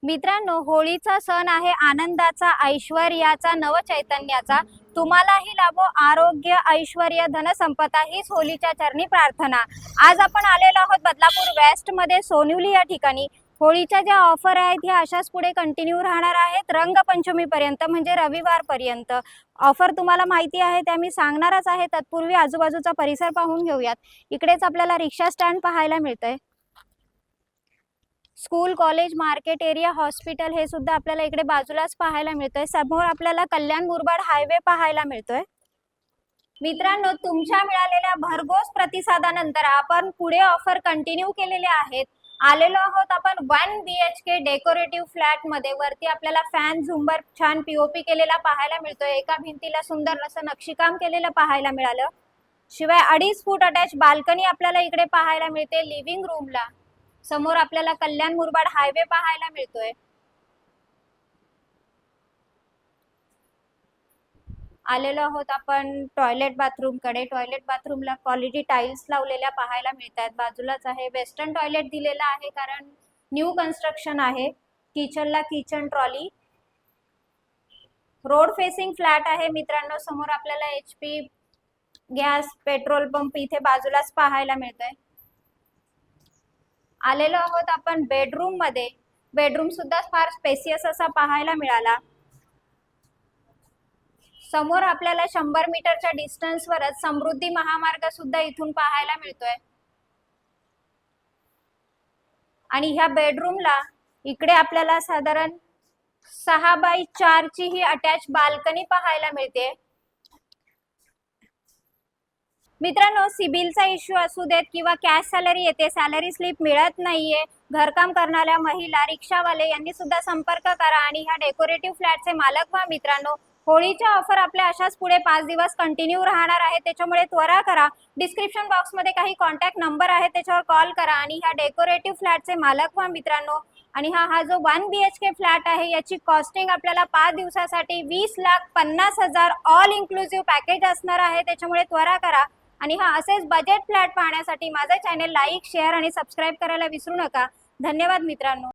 मित्रांनो, होळीचा सण आहे आनंदाचा, ऐश्वर्याचा, नवचैतन्याचा। तुम्हालाही लाभो आरोग्य, ऐश्वर्य, धनसंपदा हीच होळीच्या चरणी प्रार्थना। आज आपण आलेलो आहोत बदलापूर वेस्ट मध्ये सोनिवली या ठिकाणी। होळीच्या ज्या ऑफर आहेत ह्या अशाच पुढे कंटिन्यू राहणार आहेत रंगपंचमी पर्यंत, म्हणजे रविवार पर्यंत। ऑफर तुम्हाला माहिती आहे त्या मी सांगणारच आहे। तत्पूर्वी आजूबाजूचा परिसर पाहून घेऊयात। इकडेच आपल्याला रिक्षा स्टँड पाहायला मिळतंय। School, college, market area, hospital हे सुद्धा आपल्याला इकडे बाजूलाच पाहायला मिळतंय। समोर आपल्याला कल्याण मुरबाड हायवे पाहायला मिळतोय। मित्रांनो, तुमच्या मिळालेल्या भरघोस प्रतिसादानंतर आपण पुढे ऑफर कंटिन्यू केलेले आहेत। आलेलो आहोत आपण 1 BHK डेकोरेटिव्ह फ्लॅट मध्ये। वरती आपल्याला फॅन, झुंबर, छान पीओपी केलेला पाहायला मिळतोय। एका भिंतीला सुंदर असं नक्षीकाम केलेलं पाहायला मिळालं। शिवाय 2.5 फूट अटॅच बाल्कनी आपल्याला इकडे पाहायला मिळते लिव्हिंग रूमला। समोर आपल्याला कल्याण मुरबाड हायवे पाहायला मिळतोय। आलेलो आहोत आपण टॉयलेट बाथरूम कडे। टॉयलेट बाथरूमला क्वालिटी टाइल्स लावलेल्या पाहायला मिळतात। बाजूलाच आहे वेस्टर्न टॉयलेट दिलेलं आहे, कारण न्यू कन्स्ट्रक्शन आहे। किचनला kitchen trolley, road facing flat आहे। मित्रांनो, समोर आपल्याला HP गॅस, पेट्रोल पंप इथे बाजूलाच पाहायला मिळतोय। आलेलो आहोत आपण बेडरूम मध्ये। बेडरूम सुद्धा फार स्पेसियस असा पाहायला मिळाला। समोर आपल्याला 100 मीटरच्या डिस्टन्सवरच समृद्धी महामार्ग सुद्धा इथून पाहायला मिळतोय। आणि ह्या बेडरूमला इकडे आपल्याला साधारण 6x4 ची ही अटॅच बाल्कनी पाहायला मिळते। मित्रांनो, सिबिलचा इश्यू असू देत किंवा कॅश सॅलरी येते, सॅलरी स्लिप मिळत नाहीये, घरकाम करणाऱ्या महिला, रिक्षावाले यांनी सुद्धा संपर्क करा आणि ह्या डेकोरेटिव्ह फ्लॅटचे मालक व्हा। मित्रांनो, होळीच्या ऑफर आपल्या अशाच पुढे 5 दिवस कंटिन्यू राहणार आहे, त्याच्यामुळे त्वरा करा। डिस्क्रिप्शन बॉक्स मध्ये काही कॉन्टॅक्ट नंबर आहे, त्याच्यावर कॉल करा आणि ह्या डेकोरेटिव्ह फ्लॅटचे मालक व्हा मित्रांनो। आणि हा जो 1 BHK फ्लॅट आहे याची कॉस्टिंग आपल्याला 5 दिवसासाठी 20,50,000 ऑल इन्क्लुसिव्ह पॅकेज असणार आहे, त्याच्यामुळे त्वरा करा। आणि असेच बजेट फ्लॅट पाहण्यासाठी माझा चॅनल लाईक, शेअर आणि सबस्क्राईब करायला विसरू नका। धन्यवाद मित्रांनो।